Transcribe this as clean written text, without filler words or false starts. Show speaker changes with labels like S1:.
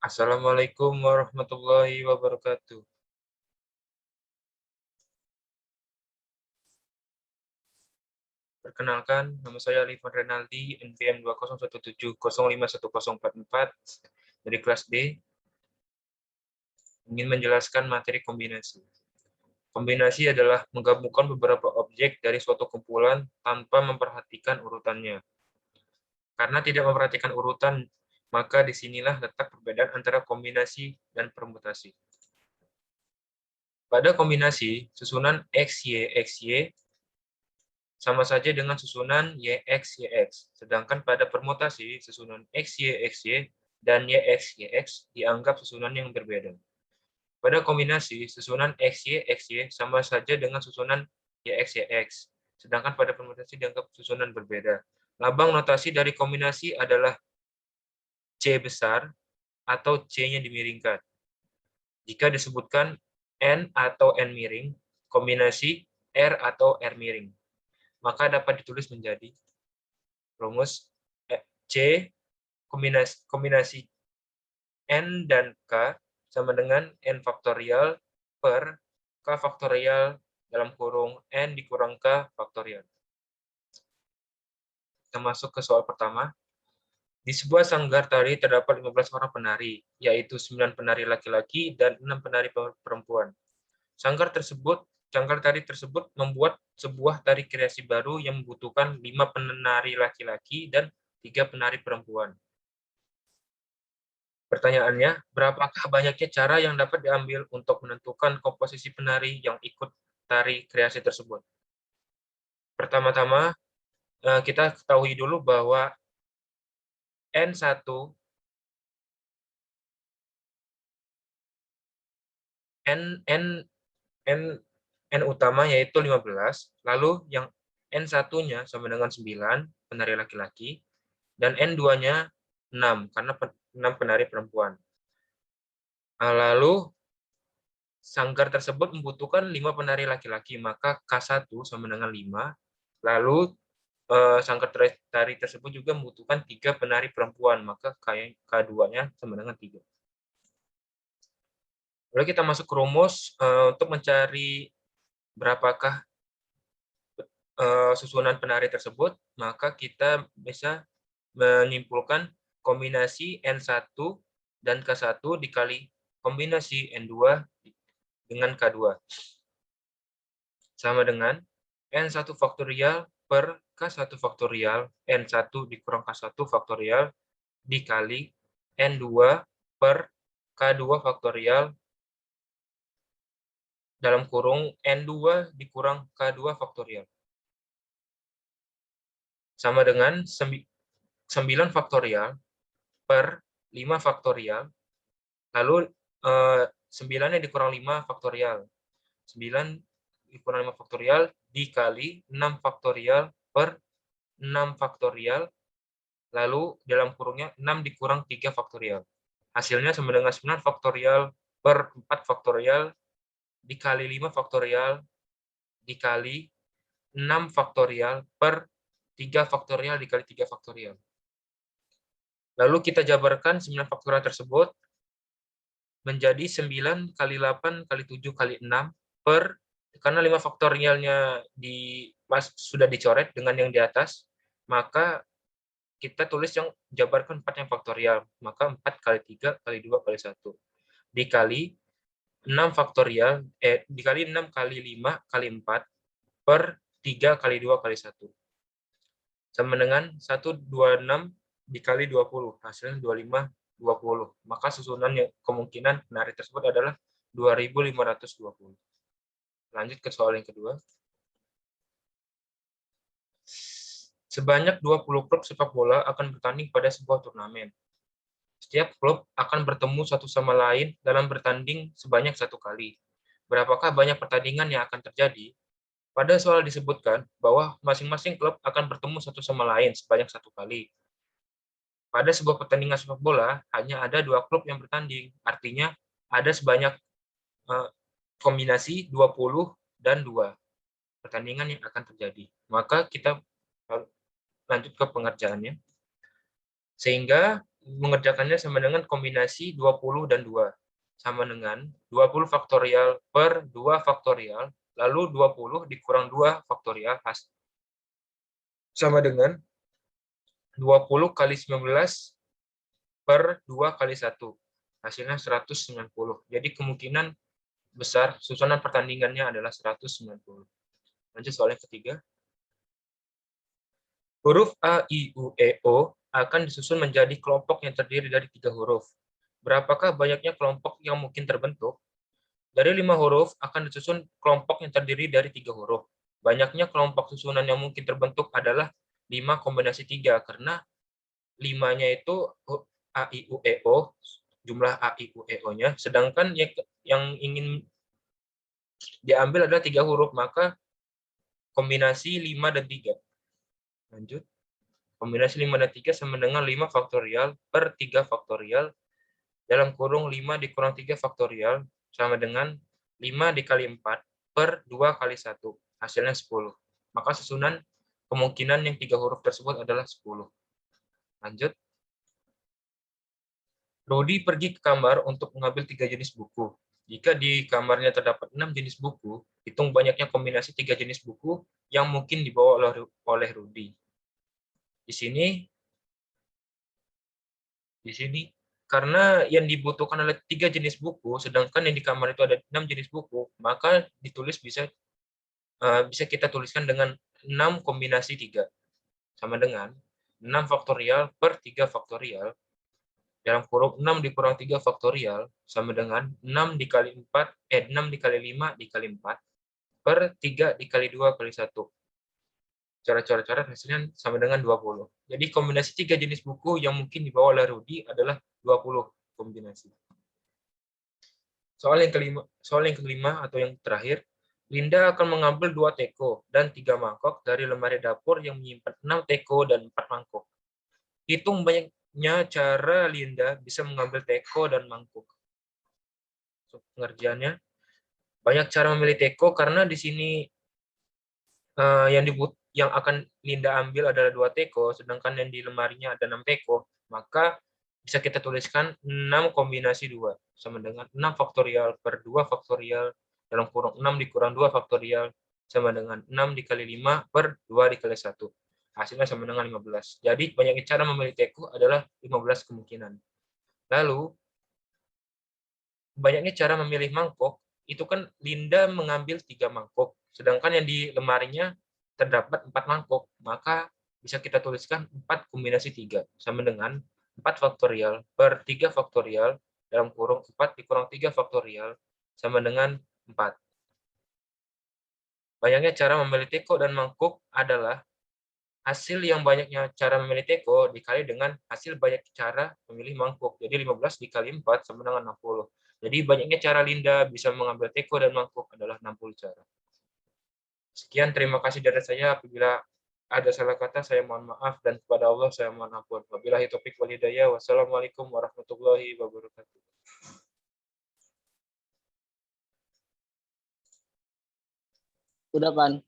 S1: Assalamualaikum warahmatullahi wabarakatuh. Perkenalkan, nama saya Alifan Renaldi, NPM 20170510044 dari kelas D, ingin menjelaskan materi kombinasi. Kombinasi adalah menggabungkan beberapa objek dari suatu kumpulan tanpa memperhatikan urutannya. Karena tidak memperhatikan urutan, maka disinilah letak perbedaan antara kombinasi dan permutasi. Pada kombinasi, susunan XY sama saja dengan susunan YX. Sedangkan pada permutasi, susunan XY dan YX dianggap susunan yang berbeda. Pada kombinasi, susunan XY sama saja dengan susunan YX. Sedangkan pada permutasi dianggap susunan berbeda. Lambang notasi dari kombinasi adalah C besar atau C-nya dimiringkan. Jika disebutkan N atau N miring, kombinasi R atau R miring, maka dapat ditulis menjadi rumus C kombinasi N dan K sama dengan N faktorial per K faktorial dalam kurung N dikurang K faktorial. Kita masuk ke soal pertama. Di sebuah sanggar tari terdapat 15 orang penari, yaitu 9 penari laki-laki dan 6 penari perempuan. Sanggar tari tersebut membuat sebuah tari kreasi baru yang membutuhkan 5 penari laki-laki dan 3 penari perempuan. Pertanyaannya, berapakah banyaknya cara yang dapat diambil untuk menentukan komposisi penari yang ikut tari kreasi tersebut? Pertama-tama, kita ketahui dulu bahwa N1 N utama yaitu 15, lalu yang N1-nya sama dengan 9 penari laki-laki, dan N2-nya 6, karena 6 penari perempuan. Lalu, sanggar tersebut membutuhkan 5 penari laki-laki, maka K1 sama dengan 5, lalu sanggar tari tersebut juga membutuhkan 3 penari perempuan, maka K2-nya sama dengan 3. Lalu kita masuk ke rumus untuk mencari berapakah susunan penari tersebut, maka kita bisa menyimpulkan kombinasi N1 dan K1 dikali kombinasi N2 dengan K2. Sama dengan N1 faktorial per K1 faktorial, N1 dikurang K1 faktorial, dikali N2 per K2 faktorial, dalam kurung N2 dikurang K2 faktorial. Sama dengan 9 faktorial per 5 faktorial, lalu 9-nya dikurang 5 faktorial. 9 dikurang 5 faktorial dikali 6 faktorial per 6 faktorial, lalu dalam kurungnya 6 dikurang 3 faktorial. Hasilnya sama dengan 9 faktorial per 4 faktorial dikali 5 faktorial dikali 6 faktorial per 3 faktorial dikali 3 faktorial. Lalu kita jabarkan 9 faktorial tersebut menjadi 9 kali 8 kali 7 kali 6 per, karena 5 faktorialnya sudah dicoret dengan yang di atas, maka kita tulis yang jabarkan 4 yang faktorial, maka 4 kali 3 kali 2 kali 1 dikali 6 faktorial, dikali 6 kali 5 kali 4 per 3 kali 2 kali 1. Sama dengan 126 dikali 20, hasilnya 25, 20. Maka susunan yang kemungkinan penari tersebut adalah 2520. Lanjut ke soal yang kedua. Sebanyak 20 klub sepak bola akan bertanding pada sebuah turnamen. Setiap klub akan bertemu satu sama lain dalam bertanding sebanyak 1 kali. Berapakah banyak pertandingan yang akan terjadi? Pada soal disebutkan bahwa masing-masing klub akan bertemu satu sama lain sebanyak 1 kali. Pada sebuah pertandingan sepak bola, hanya ada 2 klub yang bertanding. Artinya, ada sebanyak kombinasi 20 dan 2 pertandingan yang akan terjadi. Maka kita lanjut ke pengerjaannya. Sehingga mengerjakannya sama dengan kombinasi 20 dan 2. Sama dengan 20 faktorial per 2 faktorial, lalu 20 dikurang 2 faktorial sama dengan 20 kali 19 per 2 kali 1. Hasilnya 190. Jadi kemungkinan besar susunan pertandingannya adalah 190. Lanjut soal yang ketiga. Huruf A, I, U, E, O akan disusun menjadi kelompok yang terdiri dari 3 huruf. Berapakah banyaknya kelompok yang mungkin terbentuk? Dari 5 huruf akan disusun kelompok yang terdiri dari 3 huruf. Banyaknya kelompok susunan yang mungkin terbentuk adalah 5 kombinasi 3, karena 5-nya itu A, I, U, E, O, jumlah A, I, U, E, O-nya, sedangkan yang ingin diambil adalah 3 huruf, maka kombinasi 5 dan 3. Lanjut. Kombinasi 5 dan 3 sama dengan 5 faktorial per 3 faktorial dalam kurung 5 dikurang 3 faktorial sama dengan 5 dikali 4 per 2 kali 1. Hasilnya 10. Maka susunan kemungkinan yang 3 huruf tersebut adalah 10. Lanjut. Rudi pergi ke kamar untuk mengambil 3 jenis buku. Jika di kamarnya terdapat 6 jenis buku, hitung banyaknya kombinasi 3 jenis buku yang mungkin dibawa oleh Rudi. Di sini karena yang dibutuhkan adalah 3 jenis buku, sedangkan yang di kamar itu ada 6 jenis buku, maka ditulis bisa kita tuliskan dengan 6 kombinasi 3. Sama dengan 6 faktorial per 3 faktorial dalam kurung 6 dikurang 3 faktorial sama dengan 6 dikali 6 dikali 5 dikali 4 per 3 dikali 2 kali 1. Cara-cara hasilnya sama dengan 20. Jadi kombinasi 3 jenis buku yang mungkin dibawa oleh Rudi adalah 20 kombinasi. Soal yang kelima atau yang terakhir, Linda akan mengambil 2 teko dan 3 mangkok dari lemari dapur yang menyimpan 6 teko dan 4 mangkok. Hitung banyaknya cara Linda bisa mengambil teko dan mangkok. Pengerjaannya, banyak cara memilih teko karena di sini yang akan Linda ambil adalah 2 teko, sedangkan yang di lemarinya ada 6 teko, maka bisa kita tuliskan 6 kombinasi 2, sama dengan 6 faktorial per 2 faktorial, dalam kurung 6 dikurang 2 faktorial, sama dengan 6 dikali 5 per 2 dikali 1. Hasilnya sama dengan 15. Jadi, banyaknya cara memilih teko adalah 15 kemungkinan. Lalu, banyaknya cara memilih mangkok, itu kan Linda mengambil 3 mangkok, sedangkan yang di lemarinya terdapat 4 mangkok, maka bisa kita tuliskan 4 kombinasi 3, sama dengan 4 faktorial per 3 faktorial, dalam kurung 4 dikurang 3 faktorial, sama dengan 4. Banyaknya cara memilih teko dan mangkuk adalah hasil yang banyaknya cara memilih teko dikali dengan hasil banyak cara memilih mangkuk. Jadi 15 dikali 4 sama dengan 60. Jadi banyaknya cara Linda bisa mengambil teko dan mangkuk adalah 60 cara. Sekian, terima kasih dari saya. Apabila ada salah kata, saya mohon maaf, dan kepada Allah saya mohon ampun. Wabillahi taufiq wal hidayah. Wassalamualaikum warahmatullahi wabarakatuh.
S2: Udah, Pan.